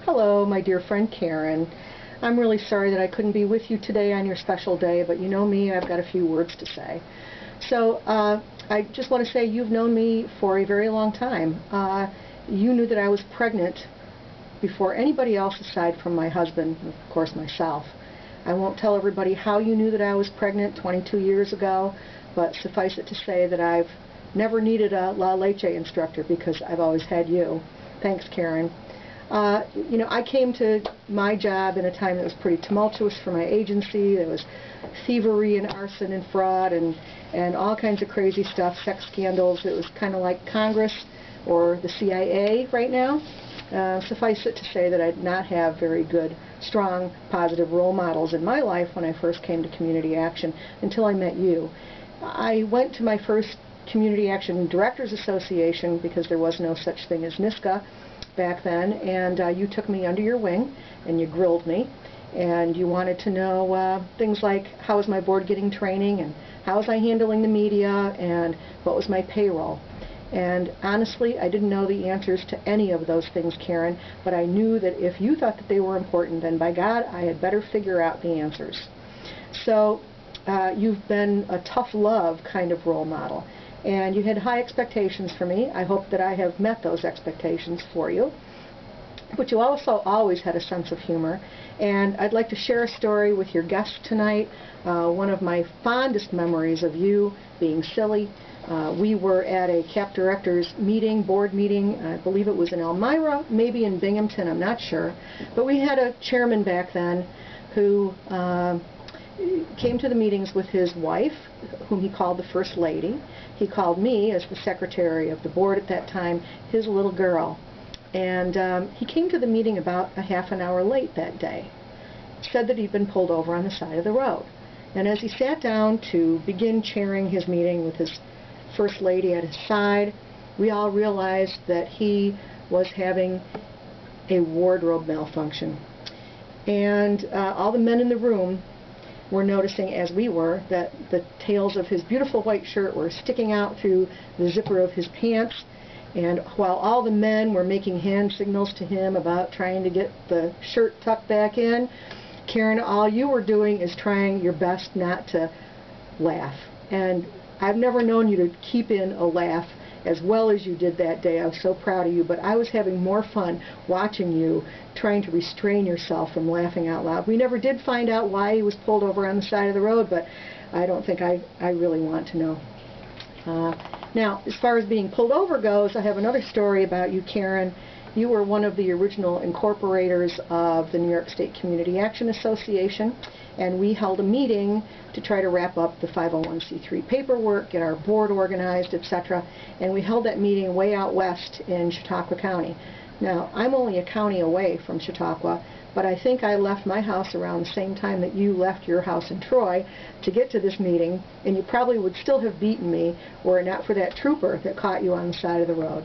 Hello, my dear friend Karen. I'm really sorry that I couldn't be with you today on your special day, but you know me, I've got a few words to say. So, I just want to say you've known me for a very long time. You knew that I was pregnant before anybody else aside from my husband, and of course myself. I won't tell everybody how you knew that I was pregnant 22 years ago, but suffice it to say that I've never needed a La Leche instructor because I've always had you. Thanks, Karen. You know, I came to my job in a time that was pretty tumultuous for my agency. There was thievery and arson and fraud and all kinds of crazy stuff, sex scandals. It was kind of like Congress or the CIA right now. Suffice it to say that I did not have very good, strong, positive role models in my life when I first came to Community Action until I met you. I went to my first Community Action Directors Association because there was no such thing as NISCA back then, and you took me under your wing and you grilled me, and you wanted to know things like how was my board getting training and how was I handling the media and what was my payroll. And honestly, I didn't know the answers to any of those things, Karen, but I knew that if you thought that they were important, then by God, I had better figure out the answers. So you've been a tough love kind of role model, and you had high expectations for me. I hope that I have met those expectations for you. But you also always had a sense of humor, and I'd like to share a story with your guest tonight. One of my fondest memories of you being silly. We were at a CAP directors meeting, board meeting, I believe it was in Elmira, maybe in Binghamton, I'm not sure. But we had a chairman back then who came to the meetings with his wife, whom he called the First Lady. He called me, as the secretary of the board at that time, his little girl. And he came to the meeting about a half an hour late that day. Said that he'd been pulled over on the side of the road. And as he sat down to begin chairing his meeting with his First Lady at his side, we all realized that he was having a wardrobe malfunction. And all the men in the room were noticing, as we were, that the tails of his beautiful white shirt were sticking out through the zipper of his pants. And while all the men were making hand signals to him about trying to get the shirt tucked back in, Karen, all you were doing is trying your best not to laugh. And I've never known you to keep in a laugh as well as you did that day. I was so proud of you, but I was having more fun watching you trying to restrain yourself from laughing out loud. We never did find out why he was pulled over on the side of the road, but I don't think I really want to know. Now, as far as being pulled over goes, I have another story about you, Karen. You were one of the original incorporators of the New York State Community Action Association, and we held a meeting to try to wrap up the 501c3 paperwork, get our board organized, etc. And we held that meeting way out west in Chautauqua County. Now, I'm only a county away from Chautauqua, but I think I left my house around the same time that you left your house in Troy to get to this meeting, and you probably would still have beaten me were it not for that trooper that caught you on the side of the road.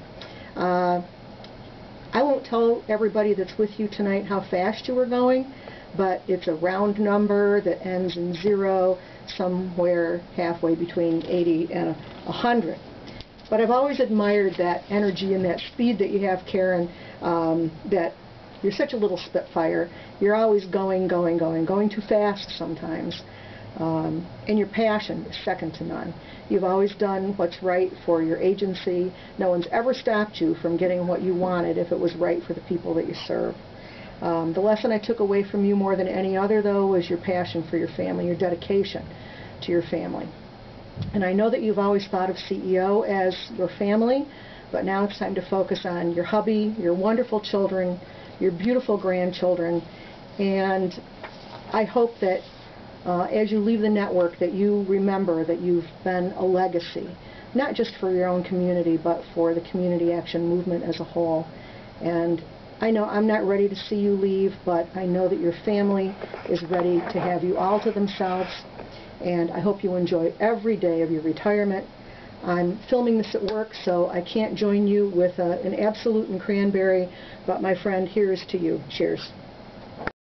I won't tell everybody that's with you tonight how fast you were going, but it's a round number that ends in 0, somewhere halfway between 80 and 100. But I've always admired that energy and that speed that you have, Karen, that you're such a little spitfire. You're always going too fast sometimes. And your passion is second to none. You've always done what's right for your agency. No one's ever stopped you from getting what you wanted if it was right for the people that you serve. The lesson I took away from you more than any other, though, was your passion for your family, your dedication to your family. And I know that you've always thought of CEO as your family, but now it's time to focus on your hubby, your wonderful children, your beautiful grandchildren, and I hope that as you leave the network that you remember that you've been a legacy, not just for your own community, but for the community action movement as a whole. And I know I'm not ready to see you leave, but I know that your family is ready to have you all to themselves, and I hope you enjoy every day of your retirement. I'm filming this at work, so I can't join you with an Absolute and cranberry, but my friend, here's to you. Cheers.